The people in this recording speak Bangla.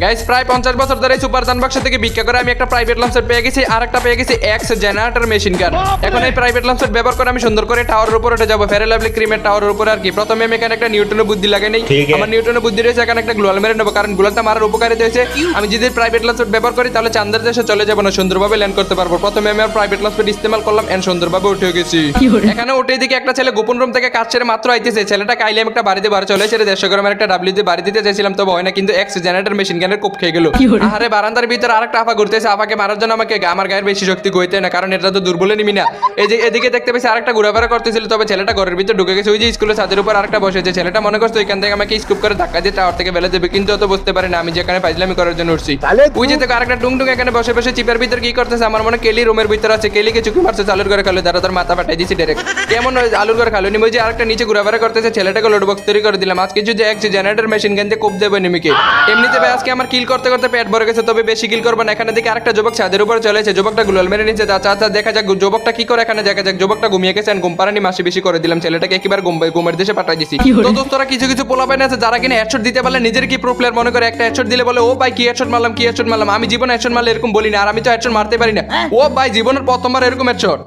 গাইস প্রায় 50 বছর ধরে সুপার সানবক্স থেকে ভিক্ষা করে আমি একটা প্রাইভেট লামসেট পেয়ে গেছি, আর একটা পেয়ে গেছি এক্স জেনারেটর মেশিন গান। এখন এই প্রাইভেট লামসেট ব্যবহার করে আমি সুন্দর করে টাওয়ারের উপর উঠে যাবো, ফেয়ার লাভলি ক্রিমের টাওয়ারের উপর। আর কি প্রথমে আমি এখানে একটা নিউটনের বুদ্ধি লাগাই নেই, আমার নিউটনের বুদ্ধি রয়েছে এখানে একটা গ্লোয়াল মেরে নেবো, কারণ গ্লোয়ালটা মারার উপকারিতা হয়েছে। আমি যদি প্রাইভেট লামসেট ব্যবহার করি তাহলে চান্দের দেশে চলে যাবো না, সুন্দরভাবে ল্যান্ড করতে পারবো। প্রথমে আমি আর প্রাইভেট লামসেট ইস্তেমাল করলাম এন্ড সুন্দরভাবে উঠে গেছি। এখানে উঠে দিকে একটা ছেলে গোপন রুম থেকে কাজ ছেড়ে মাত্র আইতেছে। ছেলেটা কাইলে আমি একটা বাড়িতে বাড়ি চলে এসে 150 গ্রামের একটা ডাব্লিউ দিয়ে বাড়ি দিতে চাইছিলাম, তবে হয় না, কিন্তু এক্স জেনারেটর মেশিন গানের কোপ খেয়ে গেল। আরে বারান্দার ভিতরে আরেকটা আফা ঘুরতেছে, আফাকে মারার জন্য আমাকে আমার গায়ের বেশি শক্তি গইতে না, কারণ এটা তো দুর্বল নিমি না। এই যে এদিকে দেখতে পেয়েছি আরেকটা ঘোরাফেরা করতেছিল, তবে ছেলেটা ঘরের ভিতরে ঢুকে গেছে। ওই যে স্কুলের ছাদের উপর আরেকটা বসেছে, ছেলেটা মনে করছে ওইখান থেকে আমাকে স্কুপ করে ধাক্কা দিয়ে টাওয়ার থেকে ফেলে দেবে, কিন্তু অত বুঝতে পারে না আমি যেখানে ফাইজলামি করার জন্য উঠছি। ওই যে দেখো আরেকটা টুং টুং এখানে বসে বসে চিপের ভিতরে কি করতেছে, আমার মনে কেলি রুমের ভিতরে আছে, কেলিকে চুকি মারছে চালুর করে খালো, তারা তার মাথা ফাটাই দিয়েছি ডাইরেক্ট। কেমন আলুর করে খালো নিম। ওই যে আরেকটা নিচে ঘোরাফেরা করতেছে, ছেলেটাকে লোড বক্স তৈরি করে দিলাম। আজকে যদি এক জেনারেটর মেশিন গান দিয়ে কোপ দেবে নিমিকে। এমনিতে ভাই আজকে আমার কিল করতে করতে পেট ভরে গেছে, তবে বেশি কিল করবো না। এখানে দেখে আরেকটা যুবক ছাদের উপরে চলেছে, যুবকটা গুলাল মেরে নিচে। আচ্ছা দেখা যাক যুবকটা কি করে, এখানে দেখা যাক। যুবকটা ঘুমিয়ে গেছে, ঘুম পাড়ানি মাসি বেশি করে দিলাম, ছেলেটাকে একেবারে ঘুমের দেশে পাঠাই দিছি। তো দোস্তরা কিছু কিছু পোলাপাইন আছে যারা কিনা হেডশট দিতে পারলে নিজের কি প্রো প্লেয়ার মনে করে, একটা হেডশট দিলে বলে ও ভাই কি হেডশট মারলাম কি হেডশট মারলাম। আমি জীবনে হেডশট মারলে এরকম বলি না, আর আমি তো হেডশট মারতে পারি না। ও ভাই জীবনের প্রথমবার এরকম হেডশট।